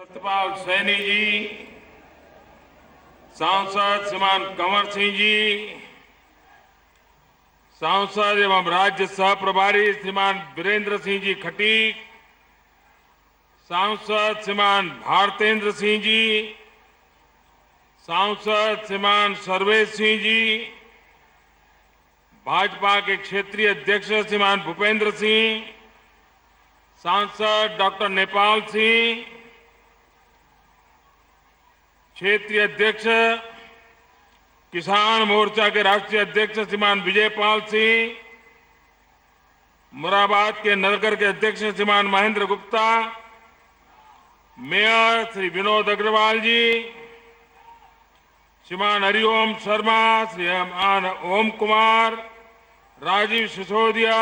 सत्यपाल सैनी जी, सांसद श्रीमान कंवर सिंह जी, सांसद एवं राज्य सह प्रभारी श्रीमान वीरेंद्र सिंह जी खटीक, सांसद श्रीमान भारतेंद्र सिंह जी, सांसद श्रीमान सर्वेश सिंह जी, भाजपा के क्षेत्रीय अध्यक्ष श्रीमान भूपेंद्र सिंह, सांसद डॉक्टर नेपाल सिंह, क्षेत्रीय अध्यक्ष किसान मोर्चा के राष्ट्रीय अध्यक्ष श्रीमान विजयपाल सिंह, मुरादाबाद के नगर के अध्यक्ष श्रीमान महेंद्र गुप्ता, मेयर श्री विनोद अग्रवाल जी, श्रीमान हरिओम शर्मा, श्रीमान ओम कुमार, राजीव सिसोदिया,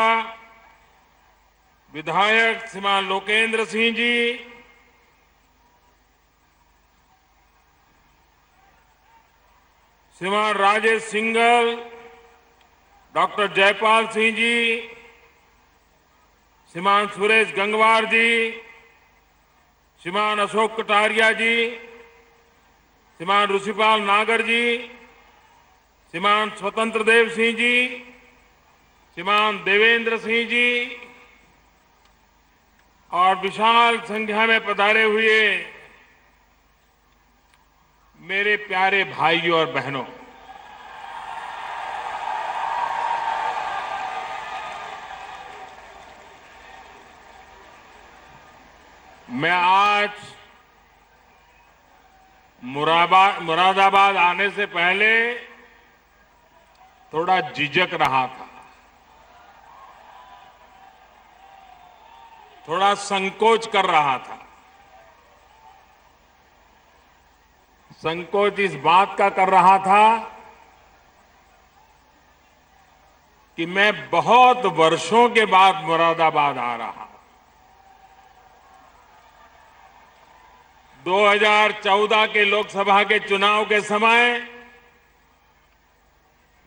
विधायक श्रीमान लोकेंद्र सिंह जी, श्रीमान राजेश सिंघल, डॉक्टर जयपाल सिंह जी, श्रीमान सुरेश गंगवार जी, श्रीमान अशोक कटारिया जी, श्रीमान ऋषिपाल नागर जी, श्रीमान स्वतंत्र देव सिंह जी, श्रीमान देवेंद्र सिंह जी और विशाल संख्या में पधारे हुए मेरे प्यारे भाइयों और बहनों, मैं आज मुरादाबाद आने से पहले थोड़ा झिझक रहा था, थोड़ा संकोच कर रहा था। संकोच इस बात का कर रहा था कि मैं बहुत वर्षों के बाद मुरादाबाद आ रहा। 2014 के लोकसभा के चुनाव के समय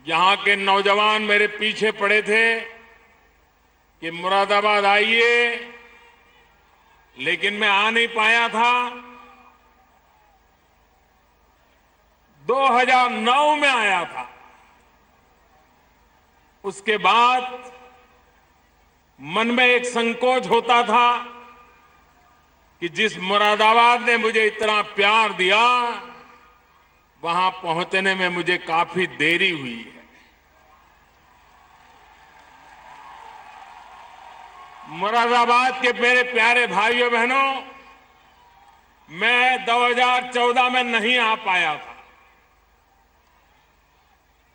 यहां के नौजवान मेरे पीछे पड़े थे कि मुरादाबाद आइए, लेकिन मैं आ नहीं पाया था। 2009 में आया था। उसके बाद मन में एक संकोच होता था कि जिस मुरादाबाद ने मुझे इतना प्यार दिया, वहां पहुंचने में मुझे काफी देरी हुई है। मुरादाबाद के मेरे प्यारे भाइयों बहनों, मैं 2014 में नहीं आ पाया था।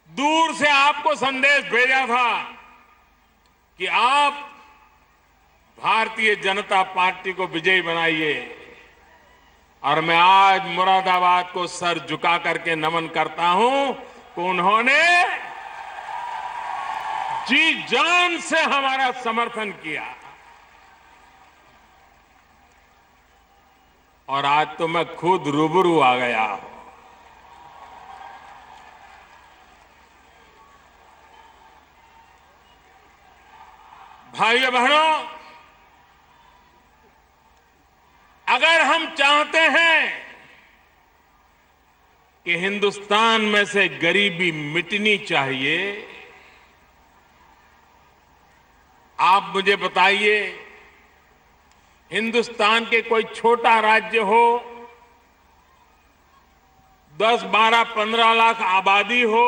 दूर से आपको संदेश भेजा था कि आप भारतीय जनता पार्टी को विजयी बनाइए, और मैं आज मुरादाबाद को सर झुका करके नमन करता हूं कि उन्होंने जी जान से हमारा समर्थन किया। और आज तो मैं खुद रूबरू आ गया हूं। भाइयों बहनों, अगर हम चाहते हैं कि हिंदुस्तान में से गरीबी मिटनी चाहिए, आप मुझे बताइए, हिंदुस्तान के कोई छोटा राज्य हो, 10, 12, 15 लाख आबादी हो,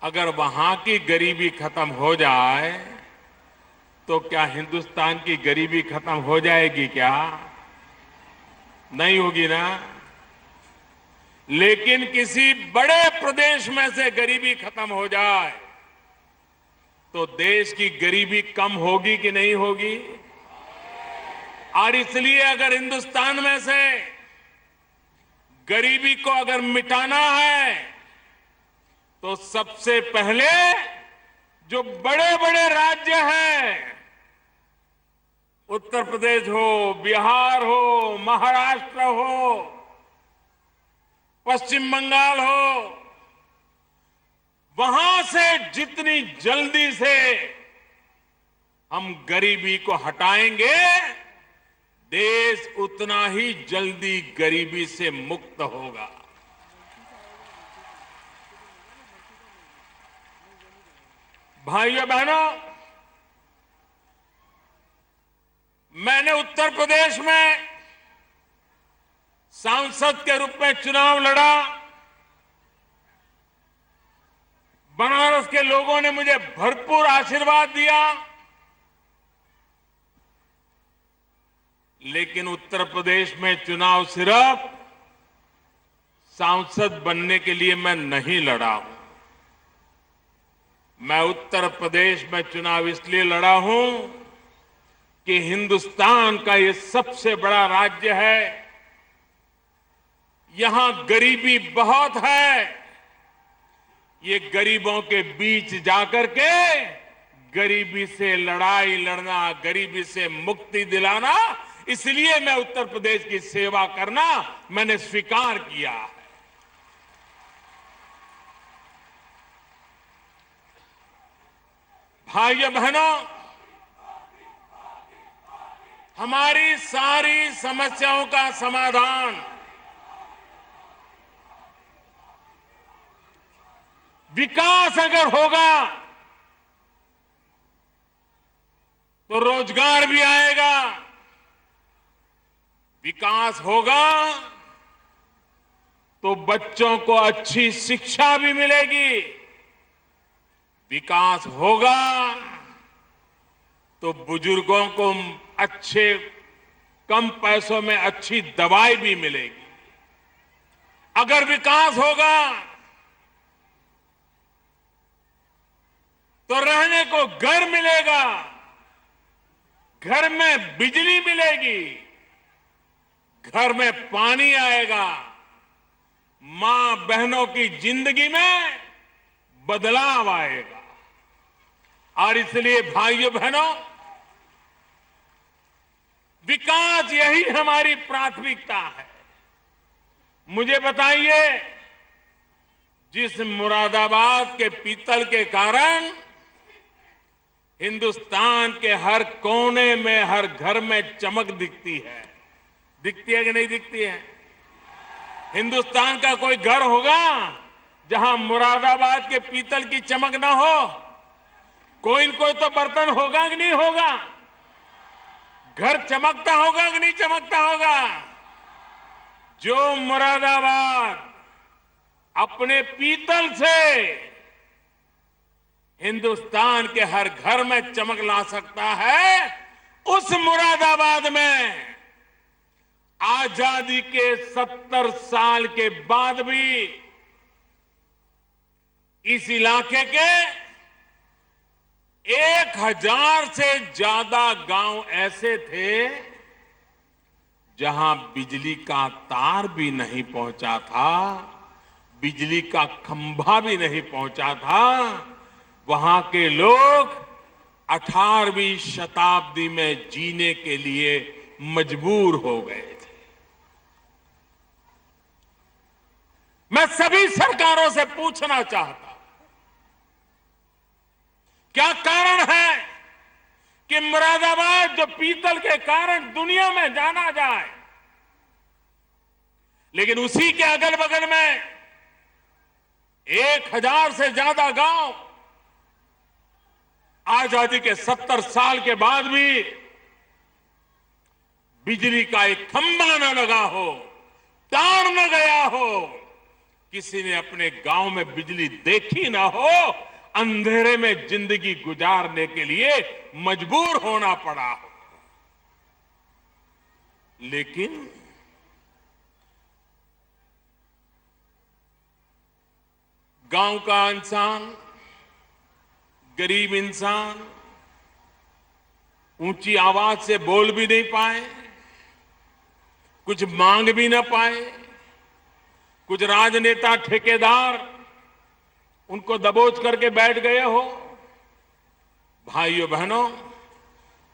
अगर वहां की गरीबी खत्म हो जाए तो क्या हिंदुस्तान की गरीबी खत्म हो जाएगी? क्या नहीं होगी ना। लेकिन किसी बड़े प्रदेश में से गरीबी खत्म हो जाए तो देश की गरीबी कम होगी कि नहीं होगी? और इसलिए अगर हिंदुस्तान में से गरीबी को अगर मिटाना है तो सबसे पहले जो बड़े बड़े राज्य हैं, उत्तर प्रदेश हो, बिहार हो, महाराष्ट्र हो, पश्चिम बंगाल हो, वहां से जितनी जल्दी से हम गरीबी को हटाएंगे, देश उतना ही जल्दी गरीबी से मुक्त होगा। भाइयों बहनों, मैंने उत्तर प्रदेश में सांसद के रूप में चुनाव लड़ा। बनारस के लोगों ने मुझे भरपूर आशीर्वाद दिया, लेकिन उत्तर प्रदेश में चुनाव सिर्फ सांसद बनने के लिए मैं नहीं लड़ा हूं। मैं उत्तर प्रदेश में चुनाव इसलिए लड़ा हूं कि हिंदुस्तान का ये सबसे बड़ा राज्य है, यहां गरीबी बहुत है। ये गरीबों के बीच जाकर के गरीबी से लड़ाई लड़ना, गरीबी से मुक्ति दिलाना, इसलिए मैं उत्तर प्रदेश की सेवा करना मैंने स्वीकार किया है। भाइयों बहनों, हमारी सारी समस्याओं का समाधान विकास अगर होगा तो रोजगार भी आएगा, विकास होगा तो बच्चों को अच्छी शिक्षा भी मिलेगी, विकास होगा तो बुजुर्गों को अच्छे कम पैसों में अच्छी दवाई भी मिलेगी। अगर विकास होगा तो रहने को घर मिलेगा, घर में बिजली मिलेगी, घर में पानी आएगा, मां बहनों की जिंदगी में बदलाव आएगा। और इसलिए भाइयों बहनों, विकास यही हमारी प्राथमिकता है। मुझे बताइए, जिस मुरादाबाद के पीतल के कारण हिंदुस्तान के हर कोने में, हर घर में चमक दिखती है कि नहीं दिखती है? हिंदुस्तान का कोई घर होगा जहां मुरादाबाद के पीतल की चमक ना हो? कोई न कोई तो बर्तन होगा कि नहीं होगा? घर चमकता होगा कि नहीं चमकता होगा? जो मुरादाबाद अपने पीतल से हिंदुस्तान के हर घर में चमक ला सकता है, उस मुरादाबाद में आजादी के 70 साल के बाद भी इस इलाके के 1000 से ज्यादा गांव ऐसे थे जहां बिजली का तार भी नहीं पहुंचा था, बिजली का खंभा भी नहीं पहुंचा था। वहां के लोग 18वीं शताब्दी में जीने के लिए मजबूर हो गए थे। मैं सभी सरकारों से पूछना चाहता हूं, क्या कारण है कि मुरादाबाद जो पीतल के कारण दुनिया में जाना जाए, लेकिन उसी के अगल बगल में 1000 से ज्यादा गांव आजादी के 70 साल के बाद भी बिजली का एक खंभा न लगा हो, तार न गया हो, किसी ने अपने गांव में बिजली देखी ना हो, अंधेरे में जिंदगी गुजारने के लिए मजबूर होना पड़ा हो। लेकिन गांव का इंसान, गरीब इंसान ऊंची आवाज से बोल भी नहीं पाए, कुछ मांग भी ना पाए, कुछ राजनेता ठेकेदार उनको दबोच करके बैठ गए हो। भाइयों बहनों,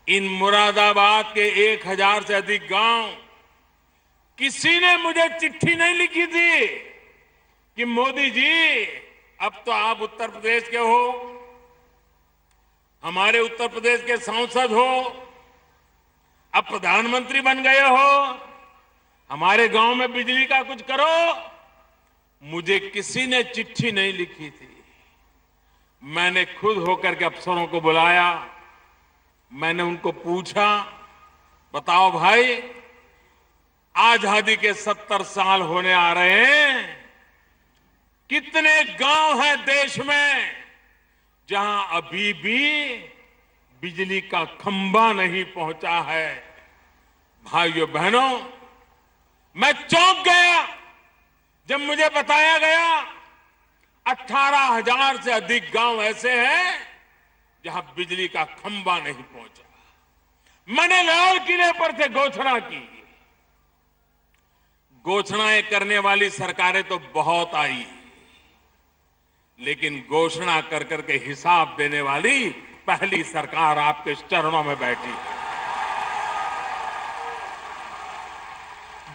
इन मुरादाबाद के 1000 से अधिक गांव, किसी ने मुझे चिट्ठी नहीं लिखी थी कि मोदी जी अब तो आप उत्तर प्रदेश के हो, हमारे उत्तर प्रदेश के सांसद हो, अब प्रधानमंत्री बन गए हो, हमारे गांव में बिजली का कुछ करो। मुझे किसी ने चिट्ठी नहीं लिखी थी, मैंने खुद होकर के अफसरों को बुलाया, मैंने उनको पूछा, बताओ भाई, आजादी के 70 साल होने आ रहे हैं, कितने गांव हैं देश में जहां अभी भी बिजली का खंभा नहीं पहुंचा है। भाइयों बहनों, मैं चौंक गया जब मुझे बताया गया 18,000 से अधिक गांव ऐसे हैं जहां बिजली का खंभा नहीं पहुंचा। मैंने लाल किले पर से घोषणा की। घोषणाएं करने वाली सरकारें तो बहुत आई, लेकिन घोषणा कर करके हिसाब देने वाली पहली सरकार आपके चरणों में बैठी।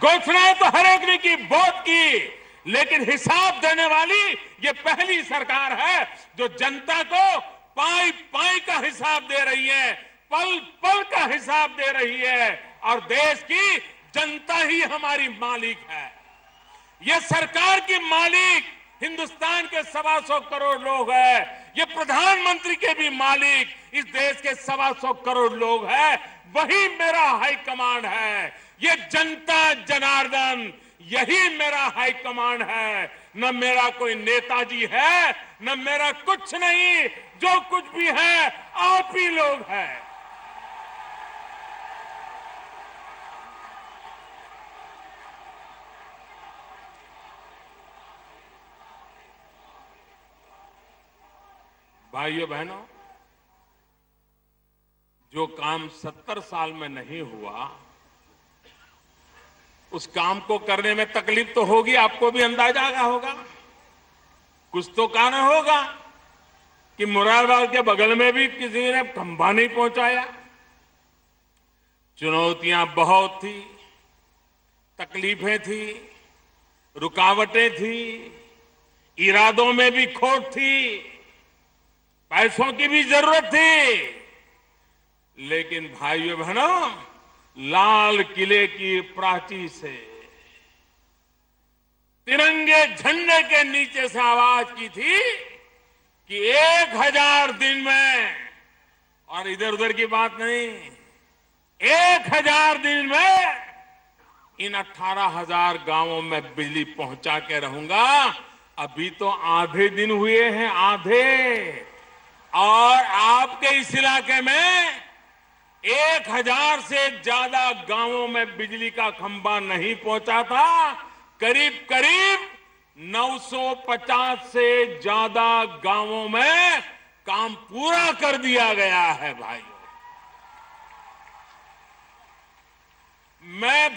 घोषणाएं तो हर एक ने की, बहुत की, लेकिन हिसाब देने वाली ये पहली सरकार है जो जनता को पाई पाई का हिसाब दे रही है, पल पल का हिसाब दे रही है, और देश की जनता ही हमारी मालिक है। ये सरकार की मालिक हिंदुस्तान के 125 करोड़ लोग हैं। ये प्रधानमंत्री के भी मालिक इस देश के 125 करोड़ लोग हैं। वही मेरा हाईकमांड है। ये जनता जनार्दन, यही मेरा हाईकमांड है। न मेरा कोई नेताजी है, न मेरा कुछ नहीं, जो कुछ भी है आप ही लोग हैं। भाइयों बहनों, जो काम 70 साल में नहीं हुआ, उस काम को करने में तकलीफ तो होगी, आपको भी अंदाजा होगा। कुछ तो कारण होगा कि मुरादाबाद के बगल में भी किसी ने खंभा नहीं पहुंचाया। चुनौतियां बहुत थी, तकलीफें थी, रुकावटें थी, इरादों में भी खोट थी, पैसों की भी जरूरत थी, लेकिन भाइयों बहनों, लाल किले की प्राची से, तिरंगे झंडे के नीचे से आवाज की थी कि 1000 दिन में, और इधर उधर की बात नहीं, 1000 दिन में इन 18,000 गांवों में बिजली पहुंचा के रहूंगा। अभी तो आधे दिन हुए हैं, आधे, और आपके इस इलाके में 1000 से ज्यादा गांवों में बिजली का खंभा नहीं पहुंचा था। करीब करीब 950 से ज्यादा गांवों में काम पूरा कर दिया गया है। भाइयों, मैं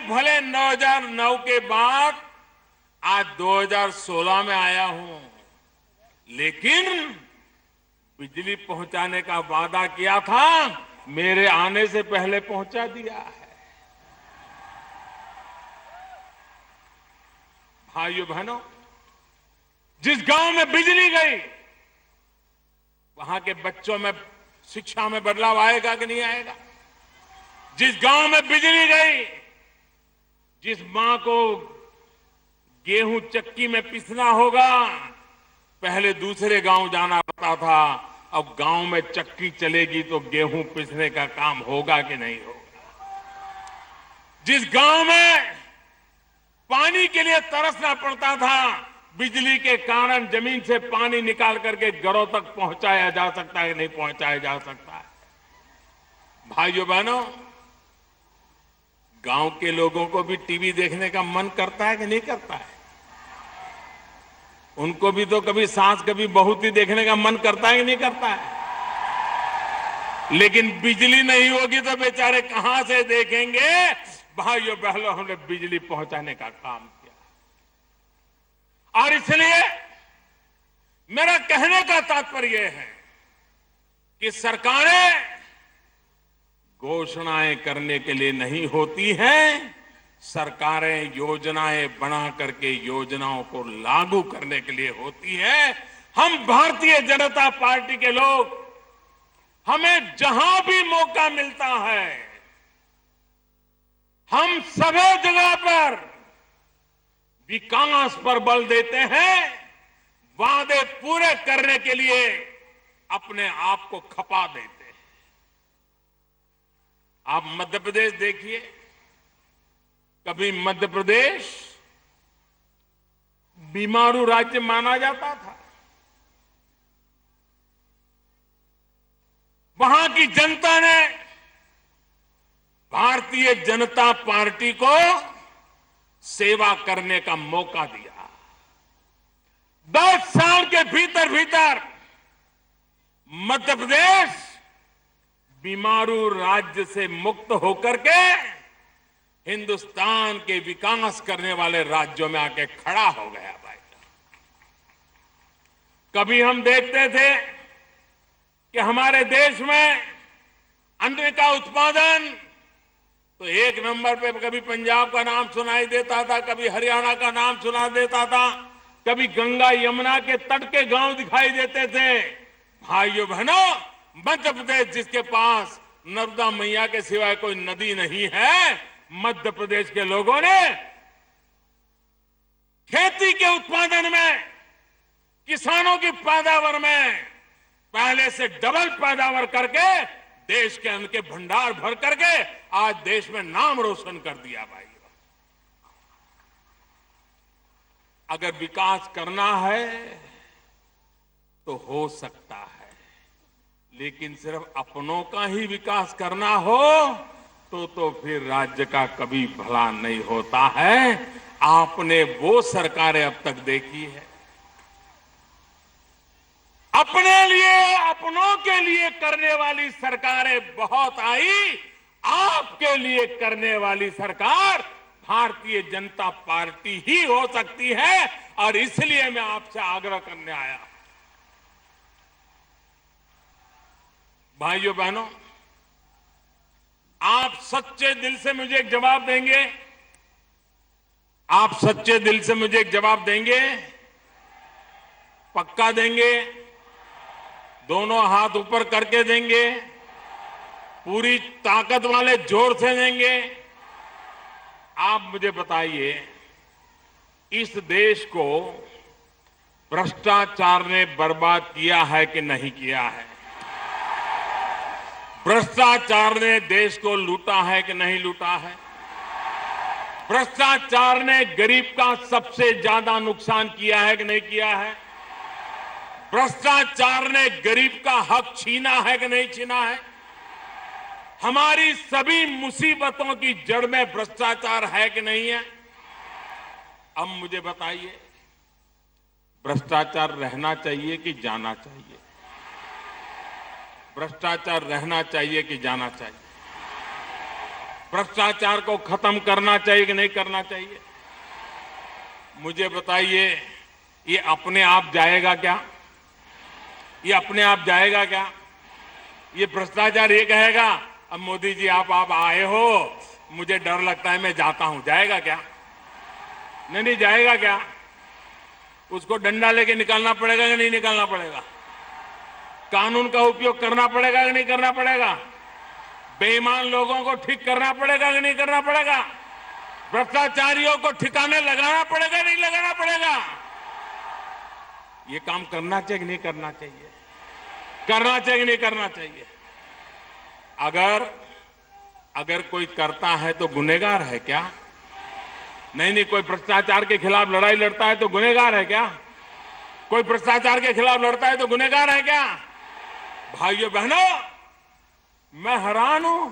भले 2009 के बाद आज 2016 में आया हूं, लेकिन बिजली पहुंचाने का वादा किया था, मेरे आने से पहले पहुंचा दिया है। भाइयों बहनों, जिस गांव में बिजली गई, वहां के बच्चों में शिक्षा में बदलाव आएगा कि नहीं आएगा? जिस गांव में बिजली गई, जिस मां को गेहूं चक्की में पिसना होगा, पहले दूसरे गांव जाना पड़ता था, अब गांव में चक्की चलेगी तो गेहूं पिसने का काम होगा कि नहीं होगा? जिस गांव में पानी के लिए तरसना पड़ता था, बिजली के कारण जमीन से पानी निकाल करके घरों तक पहुंचाया जा सकता है, नहीं पहुंचाया जा सकता है। भाइयों बहनों, गांव के लोगों को भी टीवी देखने का मन करता है कि नहीं करता है? उनको भी तो कभी सास कभी बहुती देखने का मन करता है कि नहीं करता है? लेकिन बिजली नहीं होगी तो बेचारे कहां से देखेंगे? भाइयों बहनों, हमने बिजली पहुंचाने का काम किया, और इसलिए मेरा कहने का तात्पर्य है कि सरकारें घोषणाएं करने के लिए नहीं होती हैं, सरकारें योजनाएं बना करके योजनाओं को लागू करने के लिए होती है। हम भारतीय जनता पार्टी के लोग, हमें जहां भी मौका मिलता है हम सभी जगह पर विकास पर बल देते हैं, वादे पूरे करने के लिए अपने आप को खपा देते हैं। आप मध्य प्रदेश देखिए, कभी मध्य प्रदेश बीमारू राज्य माना जाता था। वहां की जनता ने भारतीय जनता पार्टी को सेवा करने का मौका दिया। 10 साल के भीतर भीतर मध्य प्रदेश बीमारू राज्य से मुक्त होकर के हिंदुस्तान के विकास करने वाले राज्यों में आके खड़ा हो गया भाई। कभी हम देखते थे कि हमारे देश में अन्न का उत्पादन तो एक नंबर पे कभी पंजाब का नाम सुनाई देता था, कभी हरियाणा का नाम सुना देता था, कभी गंगा यमुना के तट के गांव दिखाई देते थे। भाइयों बहनों, मध्य प्रदेश जिसके पास नर्मदा मैया के सिवाय कोई नदी नहीं है, मध्य प्रदेश के लोगों ने खेती के उत्पादन में, किसानों की पैदावार में पहले से डबल पैदावार करके देश के अन्न के भंडार भर करके आज देश में नाम रोशन कर दिया भाई। अगर विकास करना है तो हो सकता है, लेकिन सिर्फ अपनों का ही विकास करना हो तो फिर राज्य का कभी भला नहीं होता है। आपने वो सरकारें अब तक देखी है, अपने लिए अपनों के लिए करने वाली सरकारें बहुत आई, आपके लिए करने वाली सरकार भारतीय जनता पार्टी ही हो सकती है। और इसलिए मैं आपसे आग्रह करने आया। भाइयों बहनों, आप सच्चे दिल से मुझे एक जवाब देंगे? आप सच्चे दिल से मुझे एक जवाब देंगे? पक्का देंगे? दोनों हाथ ऊपर करके देंगे? पूरी ताकत वाले जोर से देंगे? आप मुझे बताइए, इस देश को भ्रष्टाचार ने बर्बाद किया है कि नहीं किया है? भ्रष्टाचार ने देश को लूटा है कि नहीं लूटा है? भ्रष्टाचार ने गरीब का सबसे ज्यादा नुकसान किया है कि नहीं किया है? भ्रष्टाचार ने गरीब का हक छीना है कि नहीं छीना है? हमारी सभी मुसीबतों की जड़ में भ्रष्टाचार है कि नहीं है? अब मुझे बताइए, भ्रष्टाचार रहना चाहिए कि जाना चाहिए? भ्रष्टाचार रहना चाहिए कि जाना चाहिए? भ्रष्टाचार को खत्म करना चाहिए कि नहीं करना चाहिए? मुझे बताइए, ये अपने आप जाएगा क्या? ये अपने आप जाएगा क्या? ये भ्रष्टाचार ये कहेगा अब मोदी जी आप आए हो, मुझे डर लगता है मैं जाता हूं, जाएगा क्या? नहीं जाएगा क्या? उसको डंडा लेके निकालना पड़ेगा कि नहीं निकालना पड़ेगा? कानून का उपयोग करना पड़ेगा कि नहीं करना पड़ेगा? बेईमान लोगों को ठीक करना पड़ेगा कि नहीं करना पड़ेगा? भ्रष्टाचारियों को ठिकाने लगाना पड़ेगा नहीं लगाना पड़ेगा? ये काम करना चाहिए कि नहीं करना चाहिए? करना चाहिए कि नहीं करना चाहिए? अगर कोई करता है तो गुनहगार है क्या? नहीं, कोई भ्रष्टाचार के खिलाफ लड़ाई लड़ता है तो गुनहगार है क्या? कोई भ्रष्टाचार के खिलाफ लड़ता है तो गुनहगार है क्या? भाइयों बहनों, मैं हैरान हूं,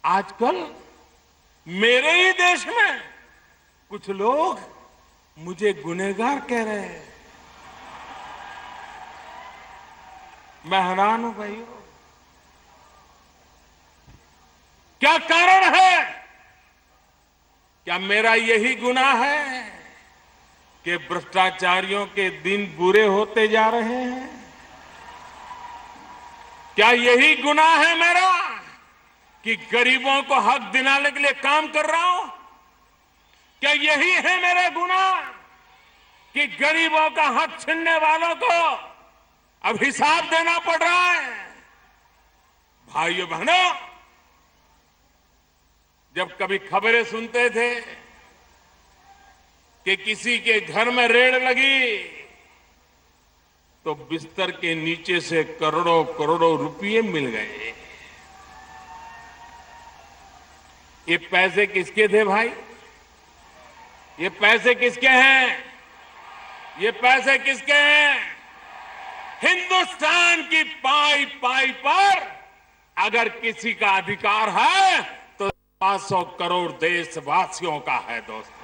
आजकल मेरे ही देश में कुछ लोग मुझे गुनहगार कह रहे हैं। मैं हैरान हूं भाइयों, क्या कारण है? क्या मेरा यही गुनाह है कि भ्रष्टाचारियों के दिन बुरे होते जा रहे हैं? क्या यही गुनाह है मेरा कि गरीबों को हक दिलाने के लिए काम कर रहा हूं? क्या यही है मेरा गुनाह कि गरीबों का हक छीनने वालों को अब हिसाब देना पड़ रहा है? भाइयों बहनों, जब कभी खबरें सुनते थे कि किसी के घर में रेड लगी तो बिस्तर के नीचे से करोड़ों करोड़ों रुपए मिल गए। ये पैसे किसके थे भाई? ये पैसे किसके हैं? ये पैसे किसके हैं? हिंदुस्तान की पाई पाई पर अगर किसी का अधिकार है तो 500 करोड़ देशवासियों का है दोस्तों।